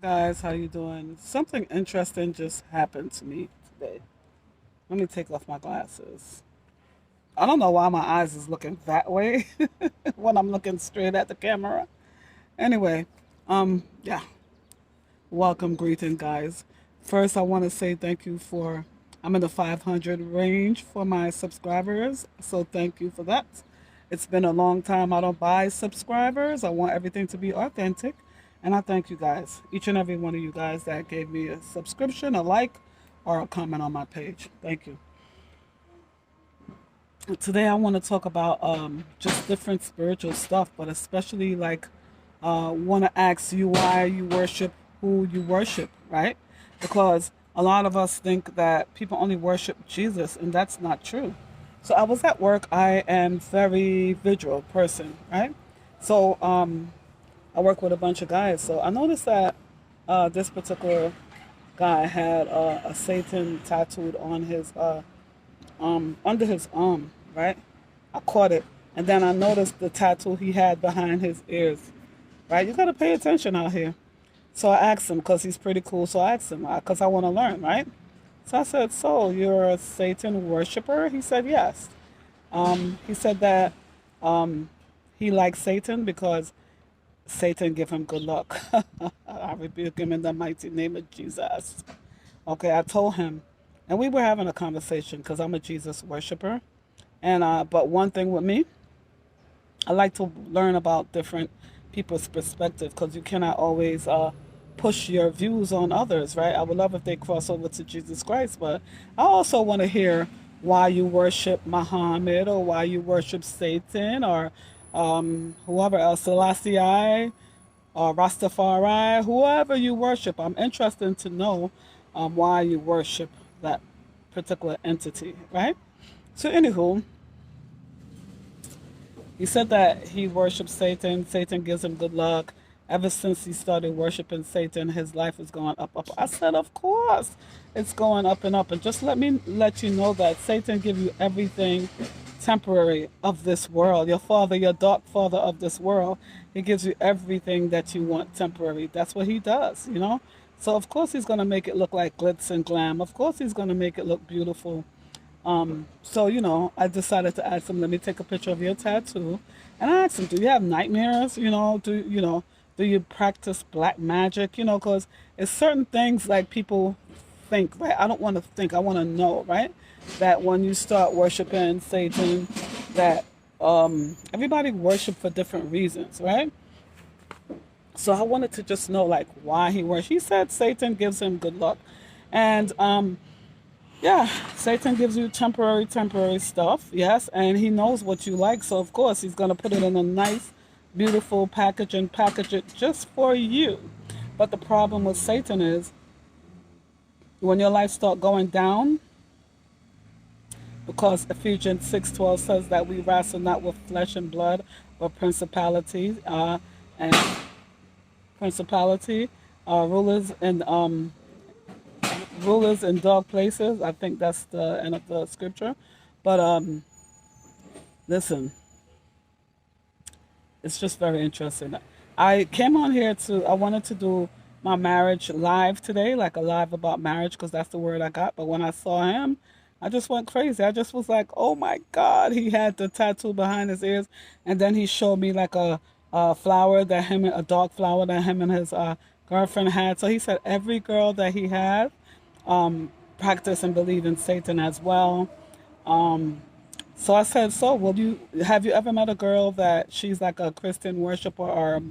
Guys, how you doing? Something interesting just happened to me today. Let me take off my glasses. I don't know why my eyes is looking that way when I'm looking straight at the camera. Anyway, yeah. Welcome, greeting, guys. First, I want to say thank you for. I'm in the 500 range for my subscribers, so thank you for that. It's been a long time. I don't buy subscribers. I want everything to be authentic, and I thank you guys, each and every one of you guys that gave me a subscription, a like, or a comment on my page. Thank you. Today, I want to talk about just different spiritual stuff, but especially like want to ask you why you worship who you worship, right? Because a lot of us think that people only worship Jesus, and that's not true. So I was at work. I am very visual person, right? So I work with a bunch of guys. So I noticed that this particular guy had a Satan tattooed on his under his arm, right? I caught it, and then I noticed the tattoo he had behind his ears, right? You gotta pay attention out here. So I asked him because he's pretty cool. So I asked him because I want to learn, right? So I said, "So you're a Satan worshiper?" He said, "Yes." He said that he likes Satan because Satan give him good luck. I rebuke him in the mighty name of Jesus. Okay, I told him, and we were having a conversation because I'm a Jesus worshiper. And but one thing with me, I like to learn about different people's perspective because you cannot always push your views on others, right? I would love if they cross over to Jesus Christ, but I also want to hear why you worship Muhammad or why you worship Satan or whoever else, Selassie or Rastafari, whoever you worship. I'm interested to know why you worship that particular entity, right? So, anywho, he said that he worships Satan. Satan gives him good luck. Ever since he started worshiping Satan, his life is going up, up. I said, of course, it's going up and up. And just let me let you know that Satan gives you everything temporary of this world. Your father, your dark father of this world, he gives you everything that you want temporary. That's what he does, you know? So of course he's going to make it look like glitz and glam. Of course he's going to make it look beautiful. So I decided to ask him, let me take a picture of your tattoo. And I asked him, do you have nightmares? Do you practice black magic? Because it's certain things like people think, right? I don't want to think, I want to know, right? That when you start worshiping Satan, that everybody worship for different reasons, right? So I wanted to just know like why he worships. He said Satan gives him good luck. And yeah, Satan gives you temporary stuff, yes, and he knows what you like, so of course he's gonna put it in a nice, beautiful package and package it just for you. But the problem with Satan is when your life start going down, because Ephesians 6:12 says that we wrestle not with flesh and blood, but principalities and principality, rulers and rulers in dark places. I think that's the end of the scripture. But listen, it's just very interesting. I came on here I wanted to do my marriage live today, like a live about marriage, because that's the word I got. But when I saw him, I just went crazy. I just was like, oh my God, he had the tattoo behind his ears. And then he showed me like a flower that a dark flower that him and his girlfriend had. So he said every girl that he had practice and believe in Satan as well. So I said, so have you ever met a girl that she's like a Christian worshiper or a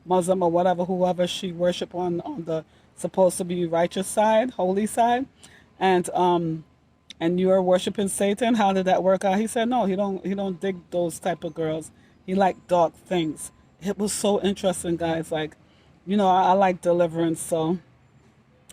Muslim or whatever, whoever she worship on the supposed to be righteous side, holy side, and you're worshiping Satan? How did that work out? He said, no, he don't dig those type of girls. He like dark things. It was so interesting, guys. Like, I like deliverance, so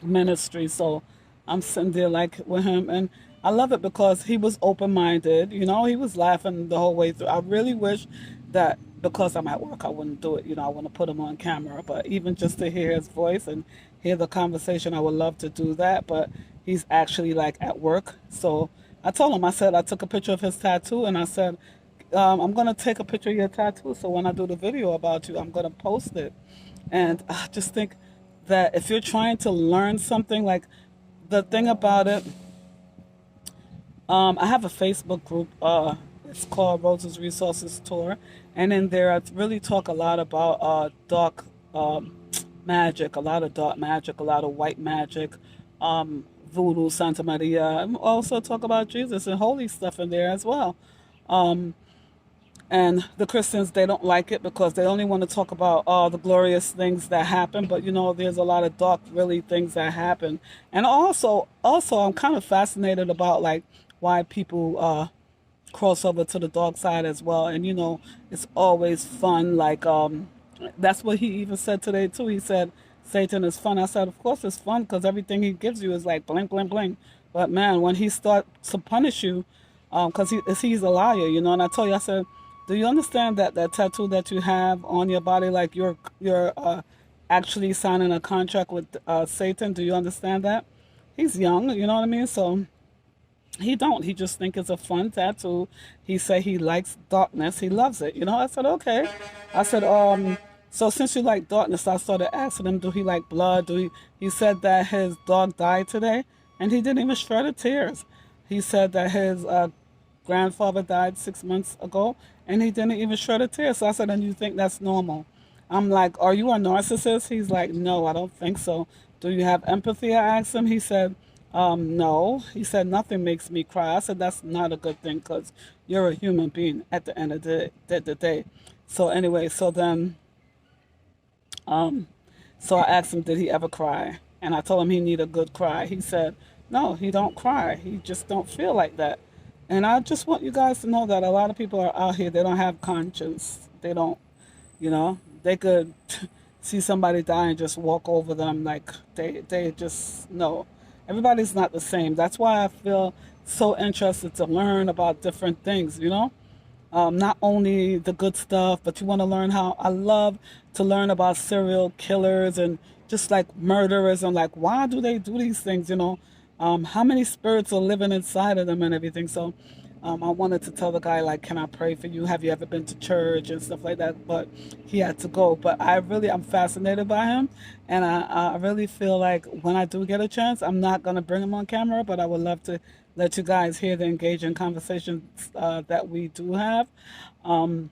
ministry. So I'm sitting there like with him, and I love it because he was open minded. He was laughing the whole way through. I really wish that because I'm at work, I wouldn't do it. I want to put him on camera, but even just to hear his voice and hear the conversation, I would love to do that. But he's actually like at work, so I told him. I said I took a picture of his tattoo, and I said I'm gonna take a picture of your tattoo. So when I do the video about you, I'm gonna post it. And I just think that if you're trying to learn something, like the thing about it, I have a Facebook group. It's called Rose's Resources Tour, and in there I really talk a lot about dark magic, a lot of dark magic, a lot of white magic, voodoo, Santa Maria. I also talk about Jesus and holy stuff in there as well. Um, and the Christians, they don't like it because they only want to talk about all the glorious things that happen. But you know, there's a lot of dark, really things that happen. And also, I'm kind of fascinated about like why people cross over to the dark side as well. And you know, it's always fun. Like that's what he even said today too. He said Satan is fun. I said, of course it's fun because everything he gives you is like blink, blink, blink. But man, when he starts to punish you, because he's a liar, you know. And I told you, I said, do you understand that that tattoo that you have on your body, like you're actually signing a contract with Satan? Do you understand that? He's young, you know what I mean? So he don't. He just think it's a fun tattoo. He said he likes darkness. He loves it. You know. I said okay. I said So since you like darkness, I started asking him, do he like blood? Do he? He said that his dog died today, and he didn't even shed a tears. He said that his grandfather died 6 months ago, and he didn't even shed a tear. So I said, and you think that's normal? I'm like, are you a narcissist? He's like, no, I don't think so. Do you have empathy? I asked him. He said, no. He said, nothing makes me cry. I said, that's not a good thing because you're a human being at the end of the day. So anyway, um, so I asked him, did he ever cry? And I told him he need a good cry. He said, no, he don't cry. He just don't feel like that. And I just want you guys to know that a lot of people are out here, they don't have conscience. They don't, you know, they could see somebody die and just walk over them like they just, no. Everybody's not the same. That's why I feel so interested to learn about different things, you know? Not only the good stuff, but you want to learn how. I love to learn about serial killers and just like murderers and like why do they do these things, you know? How many spirits are living inside of them and everything. So I wanted to tell the guy, like, can I pray for you? Have you ever been to church and stuff like that? But he had to go. But I'm fascinated by him. And I really feel like when I do get a chance, I'm not going to bring him on camera, but I would love to let you guys hear the engaging conversations that we do have. Um,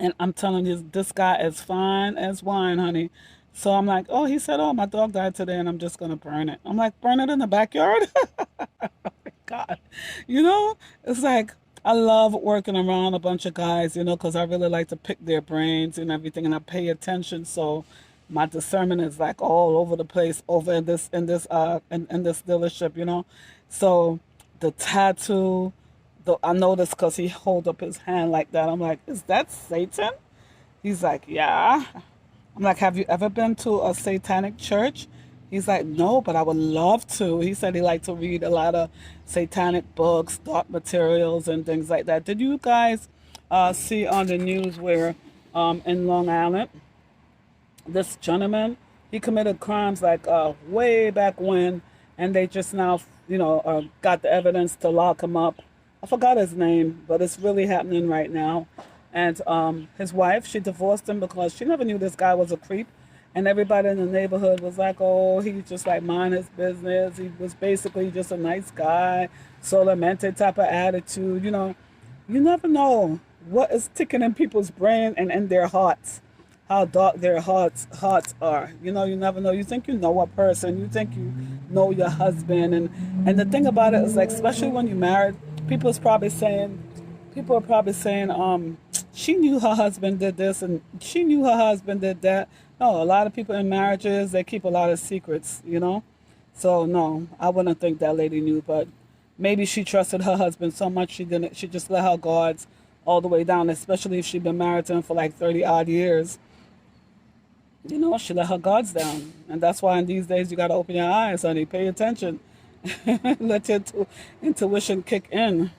and I'm telling you, this guy is fine as wine, honey. So I'm like, oh, he said, oh, my dog died today and I'm just going to burn it. I'm like, burn it in the backyard? God. You know, it's like I love working around a bunch of guys, you know, because I really like to pick their brains and everything, and I pay attention. So my discernment is like all over the place over in this dealership, you know. So the tattoo, I noticed because he hold up his hand like that. I'm like, is that Satan? He's like, yeah. I'm like, have you ever been to a satanic church? He's like, no, but I would love to. He said he liked to read a lot of satanic books, dark materials, and things like that. Did you guys see on the news where in Long Island, this gentleman, he committed crimes like way back when, and they just now, you know, got the evidence to lock him up. I forgot his name, but it's really happening right now. And his wife, she divorced him because she never knew this guy was a creep. And everybody in the neighborhood was like, oh, he just like mind his business. He was basically just a nice guy, solamente type of attitude. You know, you never know what is ticking in people's brain and in their hearts, how dark their hearts are. You know, you never know. You think you know a person. You think you know your husband. And the thing about it is like, especially when you're married, people are probably saying, she knew her husband did this and she knew her husband did that. No, a lot of people in marriages, they keep a lot of secrets, you know? So no, I wouldn't think that lady knew, but maybe she trusted her husband so much she just let her guards all the way down, especially if she'd been married to him for like 30 odd years. You know, she let her guards down. And that's why in these days you gotta open your eyes, honey, pay attention. Let your intuition kick in.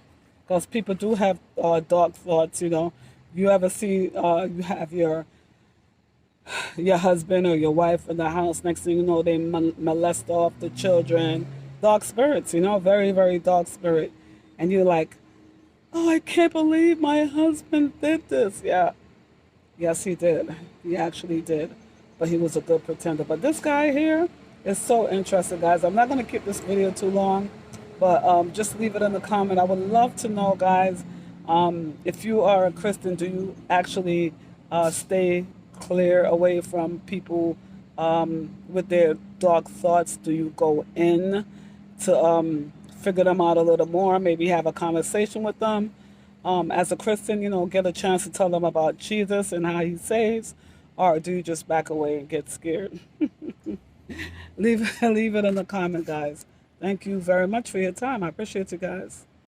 Because people do have dark thoughts, you know. You ever see you have your husband or your wife in the house, next thing you know, they molest off the children. Dark spirits, you know, very, very dark spirit. And you're like, oh, I can't believe my husband did this. Yeah. Yes, he did. He actually did. but he was a good pretender. But this guy here is so interesting, guys. I'm not going to keep this video too long, but just leave it in the comment. I would love to know, guys, if you are a Christian, do you actually stay clear away from people with their dark thoughts? Do you go in to figure them out a little more, maybe have a conversation with them? As a Christian, get a chance to tell them about Jesus and how he saves, or do you just back away and get scared? Leave it in the comment, guys. Thank you very much for your time. I appreciate you guys.